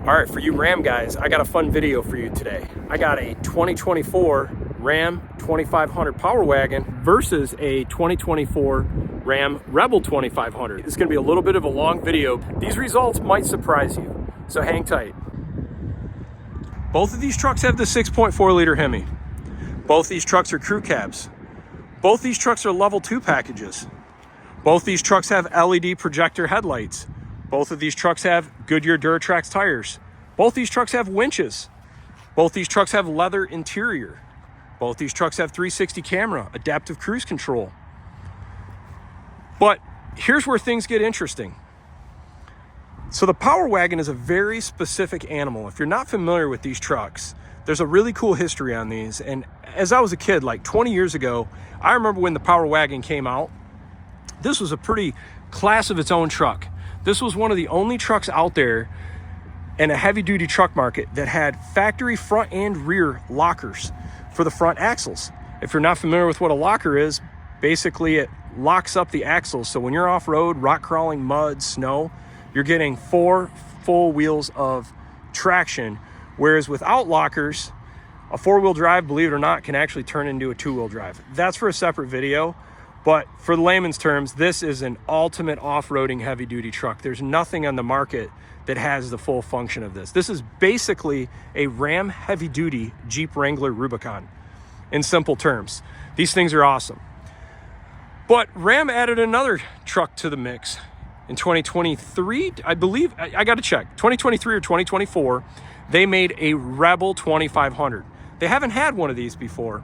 All right, for you Ram guys, I got a fun video for you today. I got a 2024 Ram 2500 Power Wagon versus a 2024 Ram Rebel 2500. It's gonna be a little bit of a long video. These results might surprise you, so hang tight. Both of these trucks have the 6.4 liter Hemi. Both these trucks are crew cabs. Both these trucks are level 2 packages. Both these trucks have LED projector headlights. Both of these trucks have Goodyear Duratrax tires. Both these trucks have winches. Both these trucks have leather interior. Both these trucks have 360 camera, adaptive cruise control. But here's where things get interesting. So the Power Wagon is a very specific animal. If you're not familiar with these trucks, there's a really cool history on these. And as I was a kid, like 20 years ago, I remember when the Power Wagon came out, this was a pretty class of its own truck. This was one of the only trucks out there in a heavy duty truck market that had factory front and rear lockers for the front axles. If you're not familiar with what a locker is, basically it locks up the axles. So when you're off-road, rock crawling, mud, snow, you're getting 4 full wheels of traction. Whereas without lockers, a 4-wheel drive, believe it or not, can actually turn into a 2-wheel drive. That's for a separate video. But for the layman's terms, this is an ultimate off-roading heavy-duty truck. There's nothing on the market that has the full function of this. This is basically a Ram heavy-duty Jeep Wrangler Rubicon, in simple terms. These things are awesome. But Ram added another truck to the mix in 2023, I believe. I got to check. 2023 or 2024, they made a Rebel 2500. They haven't had one of these before.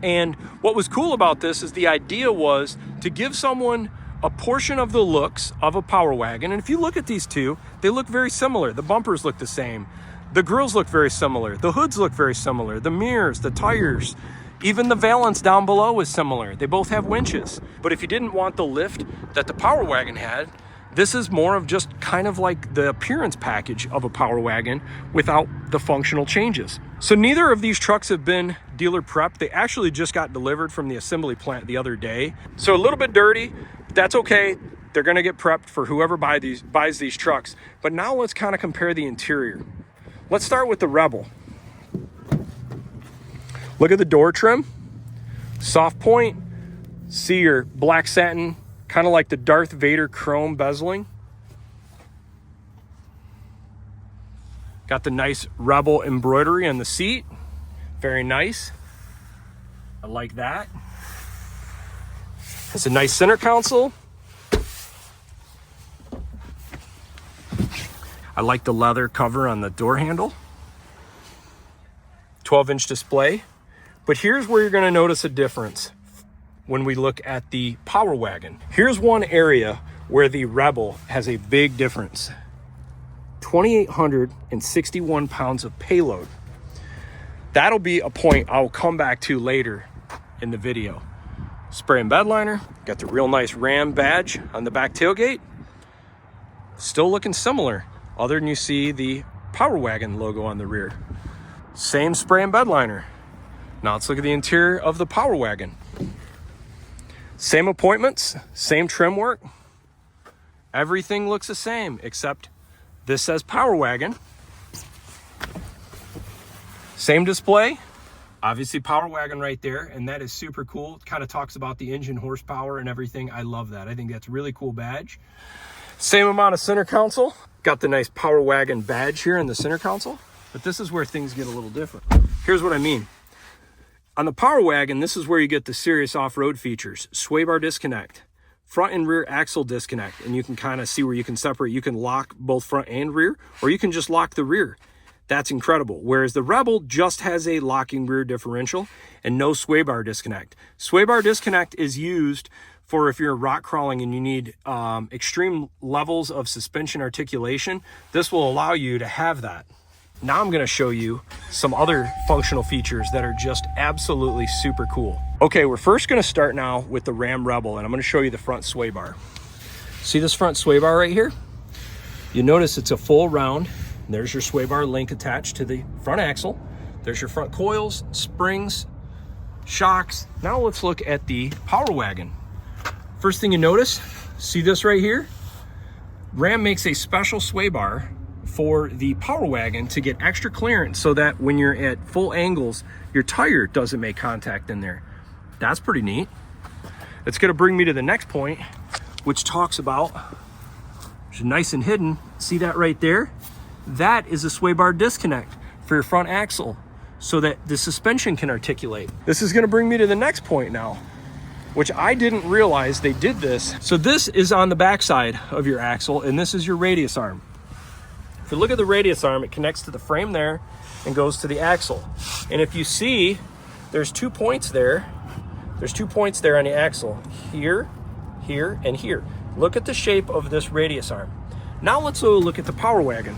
And what was cool about this is the idea was to give someone a portion of the looks of a Power Wagon. And if you look at these two, they look very similar. The bumpers look the same. The grills look very similar. The hoods look very similar. The mirrors, the tires, even the valance down below is similar. They both have winches. But if you didn't want the lift that the Power Wagon had, this is more of just kind of like the appearance package of a Power Wagon without the functional changes. So neither of these trucks have been dealer prepped. They actually just got delivered from the assembly plant the other day. So a little bit dirty, but that's okay. They're gonna get prepped for whoever buys these trucks. But now let's kind of compare the interior. Let's start with the Rebel. Look at the door trim, soft point. See your black satin, kind of like the Darth Vader chrome bezeling. Got the nice Rebel embroidery on the seat. Very nice. I like that. It's a nice center console. I like the leather cover on the door handle. 12-inch display. But here's where you're going to notice a difference when we look at the Power Wagon. Here's one area where the Rebel has a big difference. 2,861 pounds of payload. That'll be a point I'll come back to later in the video. Spray and bed liner, got the real nice Ram badge on the back tailgate. Still looking similar, other than you see the Power Wagon logo on the rear. Same spray and bed liner. Now let's look at the interior of the Power Wagon. Same appointments, same trim work. Everything looks the same, except this says Power Wagon. Same display, obviously Power Wagon right there, and that is super cool. It kind of talks about the engine horsepower and everything. I love that. I think that's a really cool badge. Same amount of center console. Got the nice Power Wagon badge here in the center console, but this is where things get a little different. Here's what I mean. On the Power Wagon, this is where you get the serious off-road features. Sway bar disconnect, front and rear axle disconnect, and you can kind of see where you can separate. You can lock both front and rear, or you can just lock the rear. That's incredible. Whereas the Rebel just has a locking rear differential and no sway bar disconnect. Sway bar disconnect is used for if you're rock crawling and you need extreme levels of suspension articulation. This will allow you to have that. Now I'm going to show you some other functional features that are just absolutely super cool. Okay, we're first going to start now with the Ram Rebel, and I'm going to show you the front sway bar. See this front sway bar right here? You notice it's a full round. There's your sway bar link attached to the front axle. There's your front coils, springs, shocks. Now let's look at the Power Wagon. First thing you notice, see this right here? Ram makes a special sway bar for the Power Wagon to get extra clearance so that when you're at full angles, your tire doesn't make contact in there. That's pretty neat. It's gonna bring me to the next point, which talks about, which is nice and hidden. See that right there? That is a sway bar disconnect for your front axle so that the suspension can articulate. This is gonna bring me to the next point now, which I didn't realize they did this. So this is on the backside of your axle, and this is your radius arm. If you look at the radius arm, it connects to the frame there and goes to the axle. And if you see, there's 2 points there. There's 2 points there on the axle, here, here, and here. Look at the shape of this radius arm. Now let's look at the Power Wagon.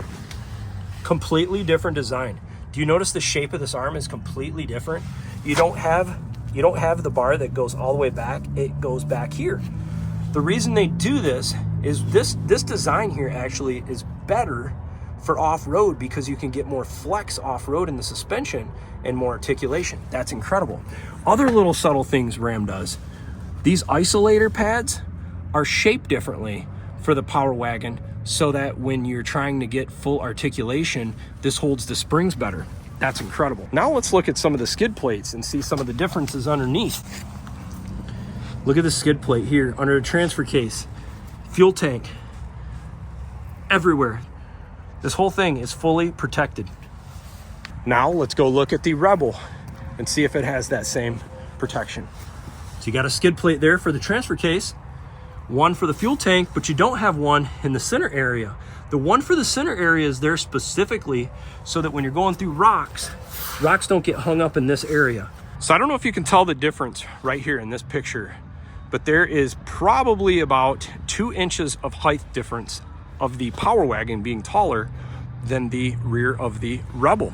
Completely different design. Do you notice the shape of this arm is completely different? You don't have the bar that goes all the way back. It goes back here. The reason they do this is this design here actually is better for off-road because you can get more flex off-road in the suspension and more articulation. That's incredible. Other little subtle things Ram does. These isolator pads are shaped differently for the Power Wagon so that when you're trying to get full articulation, this holds the springs better. That's incredible. Now let's look at some of the skid plates and see some of the differences underneath. Look at the skid plate here under the transfer case, fuel tank, everywhere. This whole thing is fully protected. Now let's go look at the Rebel and see if it has that same protection. So you got a skid plate there for the transfer case, one for the fuel tank, but you don't have one in the center area. The one for the center area is there specifically so that when you're going through rocks don't get hung up in this area. So I don't know if you can tell the difference right here in this picture, but there is probably about 2 inches of height difference of the Power Wagon being taller than the rear of the Rebel.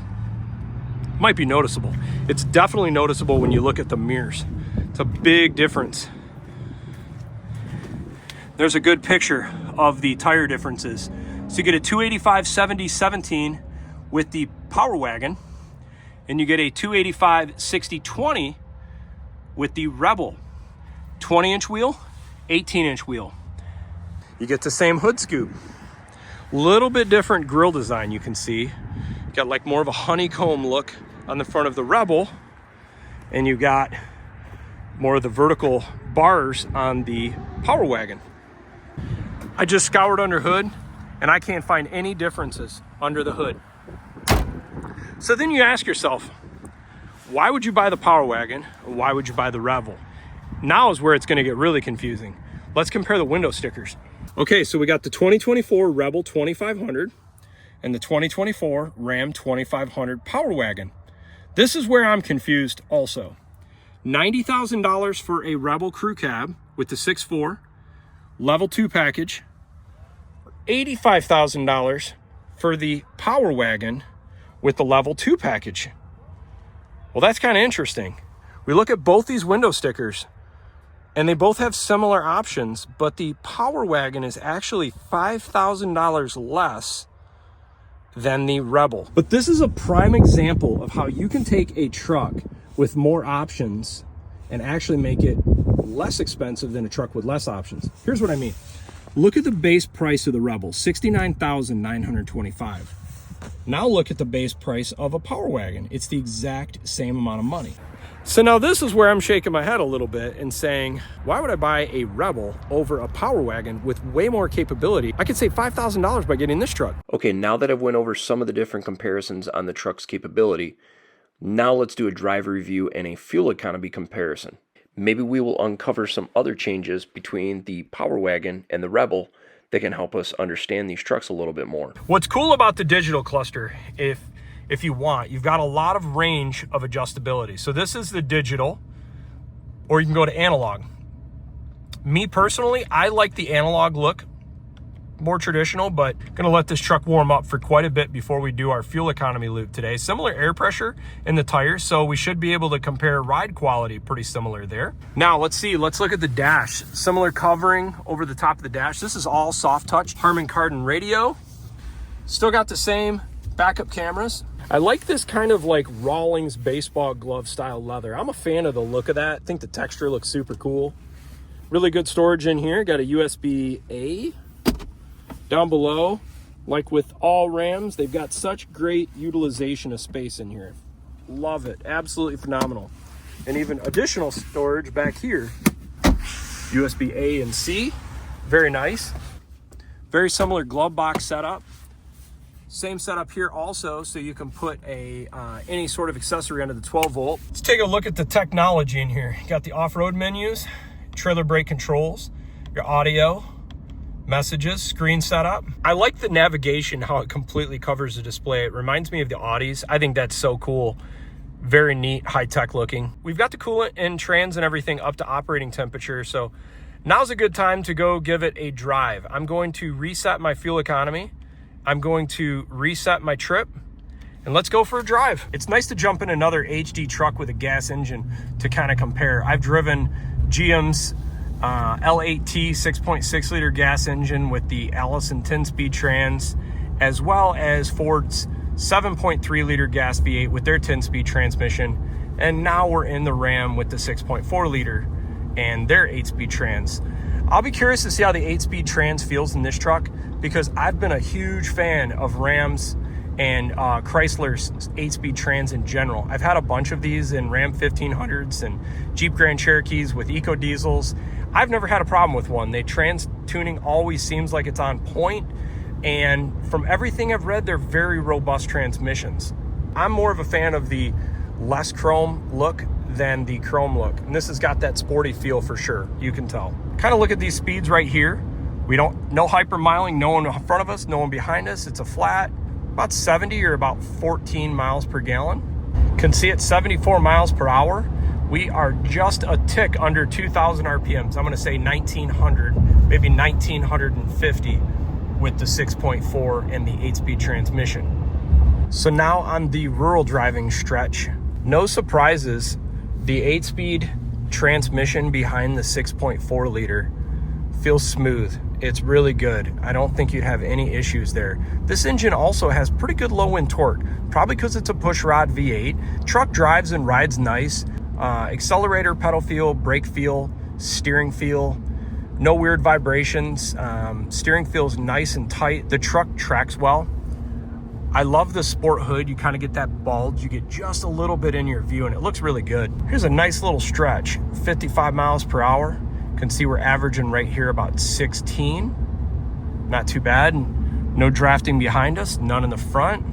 Might be noticeable. It's definitely noticeable when you look at the mirrors. It's a big difference. There's a good picture of the tire differences. So you get a 285/70/17 with the Power Wagon, and you get a 285/60/20 with the Rebel. 20-inch wheel, 18-inch wheel. You get the same hood scoop. Little bit different grille design, you can see. Got like more of a honeycomb look on the front of the Rebel, and you got more of the vertical bars on the Power Wagon. I just scoured under hood, and I can't find any differences under the hood. So then you ask yourself, why would you buy the Power Wagon? Or why would you buy the Rebel? Now is where it's gonna get really confusing. Let's compare the window stickers. Okay, so we got the 2024 Rebel 2500 and the 2024 Ram 2500 Power Wagon. This is where I'm confused also. $90,000 for a Rebel crew cab with the 6.4 level 2 package, $85,000 for the Power Wagon with the level 2 package. Well, that's kind of interesting. We look at both these window stickers and they both have similar options, but the Power Wagon is actually $5,000 less than the Rebel. But this is a prime example of how you can take a truck with more options and actually make it less expensive than a truck with less options. Here's what I mean. Look at the base price of the Rebel, $69,925. Now look at the base price of a Power Wagon. It's the exact same amount of money. So now this is where I'm shaking my head a little bit and saying, why would I buy a Rebel over a Power Wagon with way more capability? I could save $5,000 by getting this truck. Okay, now that I've went over some of the different comparisons on the truck's capability, now let's do a driver review and a fuel economy comparison. Maybe we will uncover some other changes between the Power Wagon and the Rebel that can help us understand these trucks a little bit more. What's cool about the digital cluster, if you want, you've got a lot of range of adjustability. So this is the digital, or you can go to analog. Me personally, I like the analog look, more traditional, but gonna let this truck warm up for quite a bit before we do our fuel economy loop today. Similar air pressure in the tires, so we should be able to compare ride quality pretty similar there. Now let's look at the dash. Similar covering over the top of the dash. This is all soft touch Harman Kardon radio. Still got the same backup cameras. I like this kind of like Rawlings baseball glove style leather. I'm a fan of the look of that. I think the texture looks super cool. Really good storage in here. Got a USB-A down below. Like with all Rams, they've got such great utilization of space in here. Love it, absolutely phenomenal. And even additional storage back here. USB A and C, very nice. Very similar glove box setup. Same setup here also, so you can put any sort of accessory under the 12 volt. Let's take a look at the technology in here. You got the off-road menus, trailer brake controls, your audio, messages, screen setup. I like the navigation, how it completely covers the display. It reminds me of the Audis. I think that's so cool. Very neat, high-tech looking. We've got the coolant and trans and everything up to operating temperature, so now's a good time to go give it a drive. I'm going to reset my fuel economy. I'm going to reset my trip, and let's go for a drive. It's nice to jump in another HD truck with a gas engine to kind of compare. I've driven GM's L8T 6.6 liter gas engine with the Allison 10-speed trans, as well as Ford's 7.3 liter gas V8 with their 10-speed transmission. And now we're in the Ram with the 6.4 liter and their 8-speed trans. I'll be curious to see how the 8-speed trans feels in this truck, because I've been a huge fan of Rams and Chrysler's 8-speed trans in general. I've had a bunch of these in Ram 1500s and Jeep Grand Cherokees with eco diesels. I've never had a problem with one. The trans tuning always seems like it's on point, and from everything I've read, they're very robust transmissions. I'm more of a fan of the less chrome look than the chrome look, and this has got that sporty feel for sure. You can tell. Kind of look at these speeds right here. No hypermiling, no one in front of us, no one behind us. It's a flat, about 70 or about 14 miles per gallon. Can see it 74 miles per hour. We are just a tick under 2,000 RPMs. I'm gonna say 1,900, maybe 1,950 with the 6.4 and the 8-speed transmission. So now on the rural driving stretch, no surprises. The 8-speed transmission behind the 6.4 liter feels smooth. It's really good. I don't think you'd have any issues there. This engine also has pretty good low end torque, probably because it's a pushrod V8. Truck drives and rides nice. Accelerator, pedal feel, brake feel, steering feel, no weird vibrations. Steering feels nice and tight. The truck tracks well. I love the sport hood. You kind of get that bulge. You get just a little bit in your view, and it looks really good. Here's a nice little stretch, 55 miles per hour. You can see we're averaging right here about 16. Not too bad. No drafting behind us, none in the front.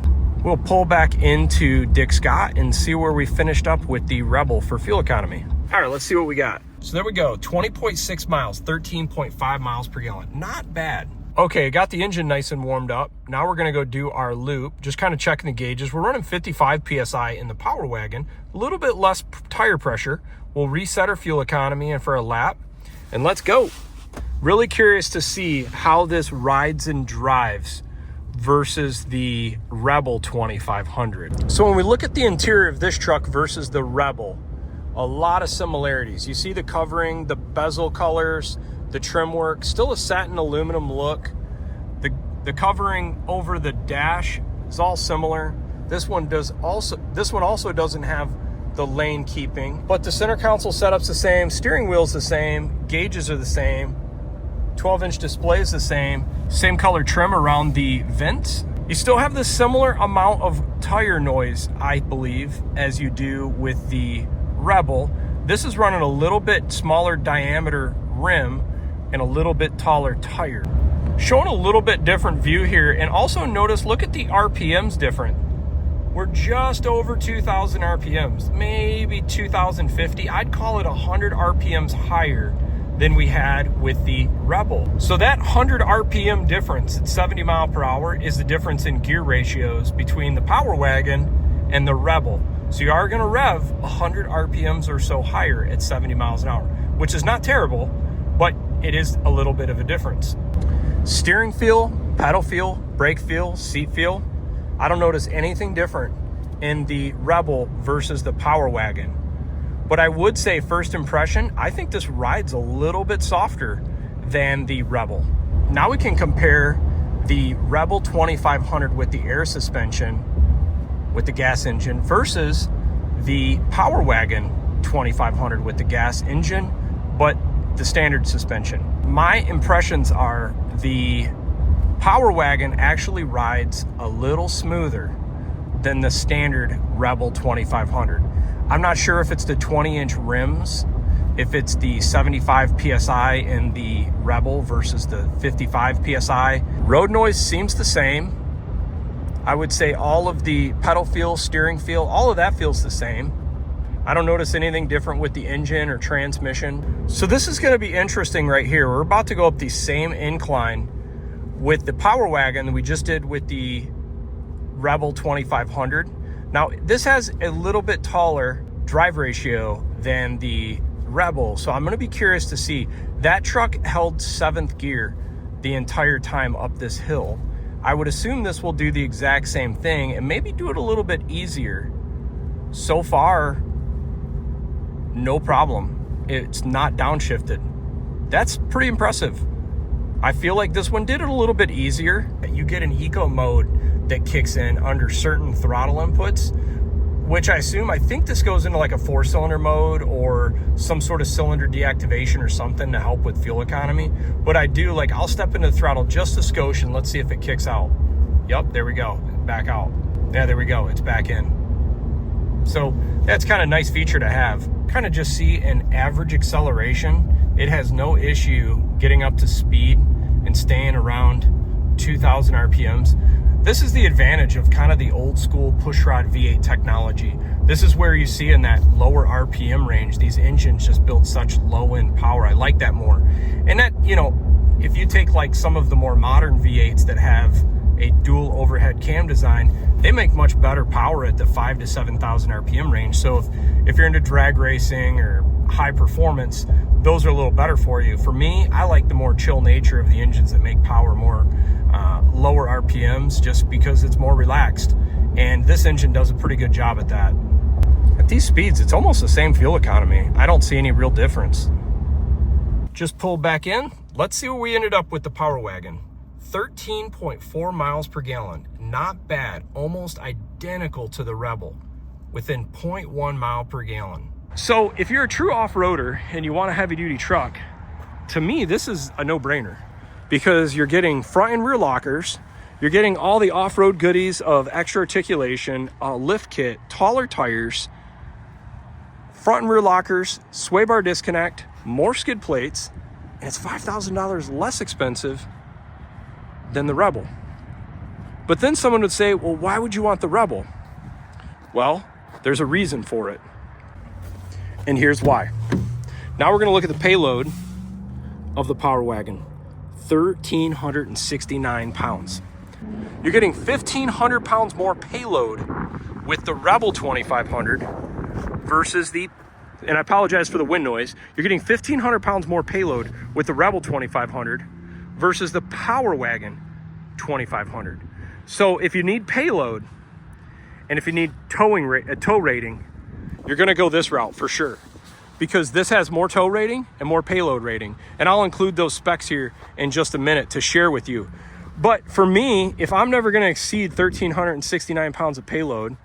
We'll pull back into Dick Scott and see where we finished up with the Rebel for fuel economy. All right, let's see what we got. So there we go, 20.6 miles, 13.5 miles per gallon. Not bad. Okay, got the engine nice and warmed up. Now we're gonna go do our loop, just kind of checking the gauges. We're running 55 PSI in the Power Wagon, a little bit less tire pressure. We'll reset our fuel economy and for a lap, and let's go. Really curious to see how this rides and drives versus the Rebel 2500. So when we look at the interior of this truck versus the Rebel, a lot of similarities. You see the covering, the bezel colors, the trim work, still a satin aluminum look. The covering over the dash is all similar. This one also doesn't have the lane keeping, but the center console setup's the same, steering wheel's the same, gauges are the same, 12-inch display is the same color trim around the vents. You still have the similar amount of tire noise, I believe, as you do with the Rebel. This is running a little bit smaller diameter rim and a little bit taller tire. Showing a little bit different view here, and also notice, look at the RPMs different. We're just over 2,000 RPMs, maybe 2,050. I'd call it 100 RPMs higher than we had with the Rebel. So that 100 RPM difference at 70 mile per hour is the difference in gear ratios between the Power Wagon and the Rebel. So you are gonna rev 100 RPMs or so higher at 70 miles an hour, which is not terrible, but it is a little bit of a difference. Steering feel, pedal feel, brake feel, seat feel, I don't notice anything different in the Rebel versus the Power Wagon. But I would say, first impression, I think this rides a little bit softer than the Rebel. Now we can compare the Rebel 2500 with the air suspension with the gas engine versus the Power Wagon 2500 with the gas engine, but the standard suspension. My impressions are the Power Wagon actually rides a little smoother than the standard Rebel 2500. I'm not sure if it's the 20-inch rims, if it's the 75 PSI in the Rebel versus the 55 PSI. Road noise seems the same. I would say all of the pedal feel, steering feel, all of that feels the same. I don't notice anything different with the engine or transmission. So this is gonna be interesting right here. We're about to go up the same incline with the Power Wagon that we just did with the Rebel 2500. Now, this has a little bit taller drive ratio than the Rebel, so I'm gonna be curious to see. That truck held 7th gear the entire time up this hill. I would assume this will do the exact same thing and maybe do it a little bit easier. So far, no problem. It's not downshifted. That's pretty impressive. I feel like this one did it a little bit easier. You get an eco mode that kicks in under certain throttle inputs, which I think this goes into like a 4-cylinder mode or some sort of cylinder deactivation or something to help with fuel economy. But I do, like, I'll step into the throttle just a skosh and let's see if it kicks out. Yep, there we go, back out. Yeah, there we go, it's back in. So that's kind of a nice feature to have. Kind of just see an average acceleration. It has no issue getting up to speed and staying around 2,000 RPMs. This is the advantage of kind of the old school pushrod V8 technology. This is where you see in that lower RPM range, these engines just build such low end power. I like that more. And that, you know, if you take like some of the more modern V8s that have a dual overhead cam design, they make much better power at the 5,000 to 7,000 RPM range. So if you're into drag racing or high performance, those are a little better for you. For me, I like the more chill nature of the engines that make power more lower RPMs, just because it's more relaxed. And this engine does a pretty good job at that. At these speeds, it's almost the same fuel economy. I don't see any real difference. Just pulled back in. Let's see where we ended up with the Power Wagon. 13.4 miles per gallon. Not bad. Almost identical to the Rebel, within 0.1 mile per gallon. So if you're a true off-roader and you want a heavy-duty truck, to me, this is a no-brainer, because you're getting front and rear lockers, you're getting all the off-road goodies of extra articulation, a lift kit, taller tires, front and rear lockers, sway bar disconnect, more skid plates, and it's $5,000 less expensive than the Rebel. But then someone would say, well, why would you want the Rebel? Well, there's a reason for it. And here's why. Now we're gonna look at the payload of the Power Wagon. 1,369 pounds. You're getting 1,500 pounds more payload with the Rebel 2500 versus the, and I apologize for the wind noise, you're getting 1,500 pounds more payload with the Rebel 2500 versus the Power Wagon 2500. So if you need payload and if you need tow rating, you're gonna go this route for sure, because this has more tow rating and more payload rating. And I'll include those specs here in just a minute to share with you. But for me, if I'm never gonna exceed 1,369 pounds of payload,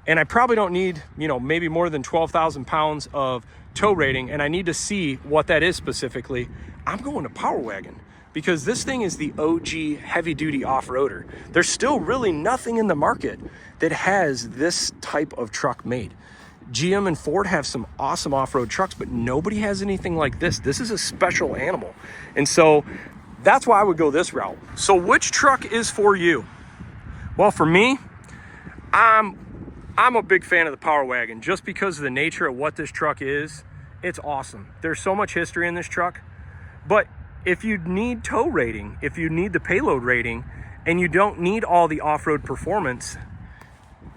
and I probably don't need, you know, maybe more than 12,000 pounds of tow rating, and I need to see what that is specifically, I'm going to Power Wagon, because this thing is the OG heavy duty off-roader. There's still really nothing in the market that has this type of truck made. GM and Ford have some awesome off-road trucks, but nobody has anything like this. This is a special animal. And so that's why I would go this route. So which truck is for you? Well, for me, I'm a big fan of the Power Wagon, just because of the nature of what this truck is. It's awesome. There's so much history in this truck. But if you need tow rating, if you need the payload rating, and you don't need all the off-road performance,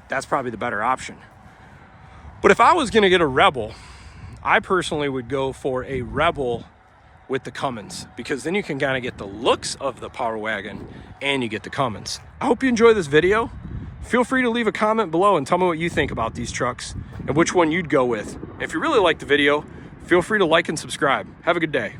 that's probably the better option. But if I was gonna get a Rebel, I personally would go for a Rebel with the Cummins, because then you can kind of get the looks of the Power Wagon and you get the Cummins. I hope you enjoy this video. Feel free to leave a comment below and tell me what you think about these trucks and which one you'd go with. If you really like the video, feel free to like and subscribe. Have a good day.